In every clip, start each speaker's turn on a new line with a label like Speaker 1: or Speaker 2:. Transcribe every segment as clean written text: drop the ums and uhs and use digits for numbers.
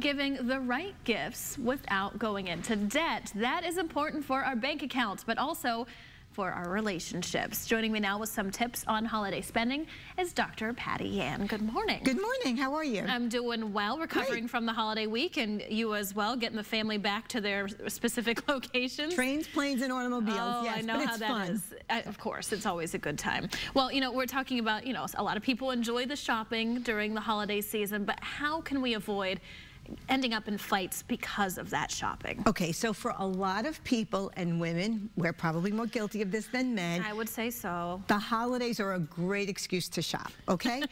Speaker 1: giving the right gifts without going into debt. That is important for our bank accounts, but also for our relationships. Joining me now with some tips on holiday spending is Dr. Patty Yan. Good morning.
Speaker 2: Good morning. How are you?
Speaker 1: I'm doing well, recovering from the holiday week, and you as well, getting the family back to their specific locations.
Speaker 2: Trains, planes, and automobiles.
Speaker 1: Oh,
Speaker 2: yes,
Speaker 1: I know how that is. Of course, it's always a good time. Well, we're talking about, a lot of people enjoy the shopping during the holiday season, but how can we avoid ending up in fights because of that shopping?
Speaker 2: Okay, so for a lot of people and women, we're probably more guilty of this than men.
Speaker 1: I would say so.
Speaker 2: The holidays are a great excuse to shop, okay?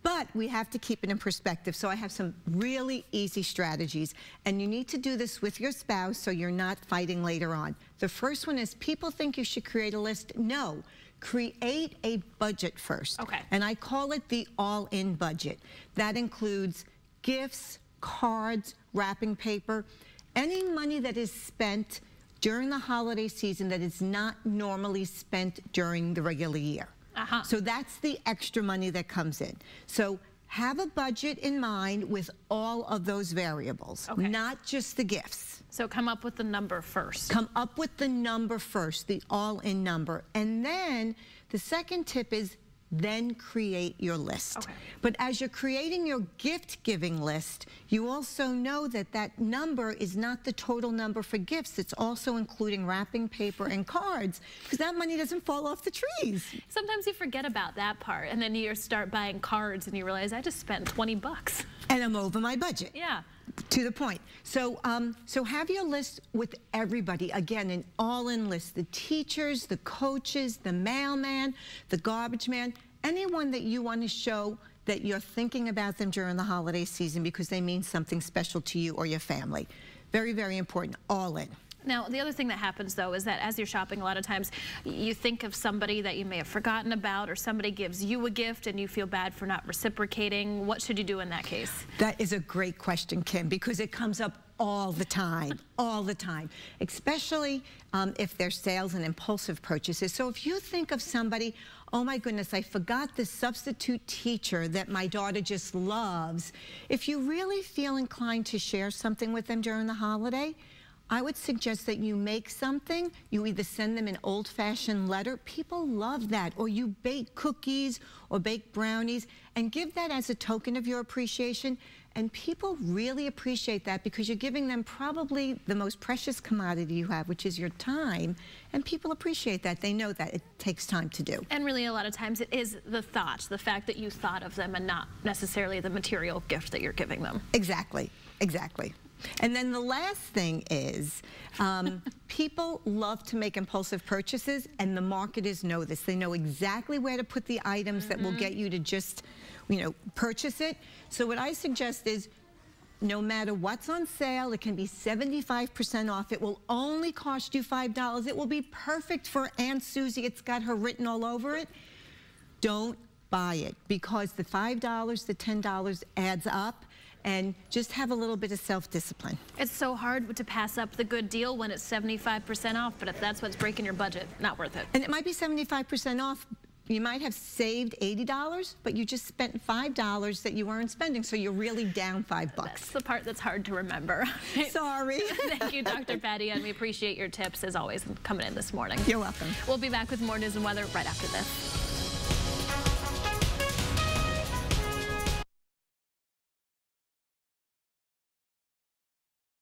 Speaker 2: But we have to keep it in perspective. So I have some really easy strategies, and you need to do this with your spouse so you're not fighting later on. The first one is, people think you should create a list. No. Create a budget first.
Speaker 1: Okay.
Speaker 2: And I call it the all-in budget. That includes gifts, cards, wrapping paper, any money that is spent during the holiday season that is not normally spent during the regular year. So that's the extra money that comes in. So have a budget in mind with all of those variables, not just the gifts.
Speaker 1: So come up with the number first.
Speaker 2: Come up with the number first, the all-in number. And then the second tip is then create your list. But as you're creating your gift-giving list, you also know that that number is not the total number for gifts. It's also including wrapping paper and cards, because that money doesn't fall off the trees.
Speaker 1: Sometimes you forget about that part, and then you start buying cards and you realize, I just spent 20 bucks.
Speaker 2: And I'm over my budget.
Speaker 1: Yeah.
Speaker 2: To the point. So, so have your list with everybody. Again, an all-in list. The teachers, the coaches, the mailman, the garbage man, anyone that you want to show that you're thinking about them during the holiday season because they mean something special to you or your family. Very, very important. All in.
Speaker 1: Now, the other thing that happens, though, is that as you're shopping, a lot of times you think of somebody that you may have forgotten about, or somebody gives you a gift and you feel bad for not reciprocating. What should you do in that case? That
Speaker 2: is a great question, Kim, because it comes up all the time, all the time, especially if they're sales and impulsive purchases. So if you think of somebody, oh my goodness, I forgot the substitute teacher that my daughter just loves. If you really feel inclined to share something with them during the holiday, I would suggest that you make something. You either send them an old-fashioned letter. People love that. Or you bake cookies or bake brownies and give that as a token of your appreciation. And people really appreciate that because you're giving them probably the most precious commodity you have, which is your time. And people appreciate that. They know that it takes time to do.
Speaker 1: And really, a lot of times it is the thought, the fact that you thought of them and not necessarily the material gift that you're giving them.
Speaker 2: Exactly. Exactly. And then the last thing is, people love to make impulsive purchases, and the marketers know this. They know exactly where to put the items that will get you to just, purchase it. So what I suggest is, no matter what's on sale, it can be 75% off. It will only cost you $5. It will be perfect for Aunt Susie. It's got her written all over it. Don't buy it, because the $5, the $10 adds up. And just have a little bit of self-discipline.
Speaker 1: It's so hard to pass up the good deal when it's 75% off, but if that's what's breaking your budget, not worth it.
Speaker 2: And it might be 75% off. You might have saved $80, but you just spent $5 that you weren't spending, so you're really down $5.
Speaker 1: That's the part that's hard to remember.
Speaker 2: Sorry.
Speaker 1: Thank you, Dr. Patty, and we appreciate your tips, as always, coming in this morning.
Speaker 2: You're welcome.
Speaker 1: We'll be back with more news and weather right after this.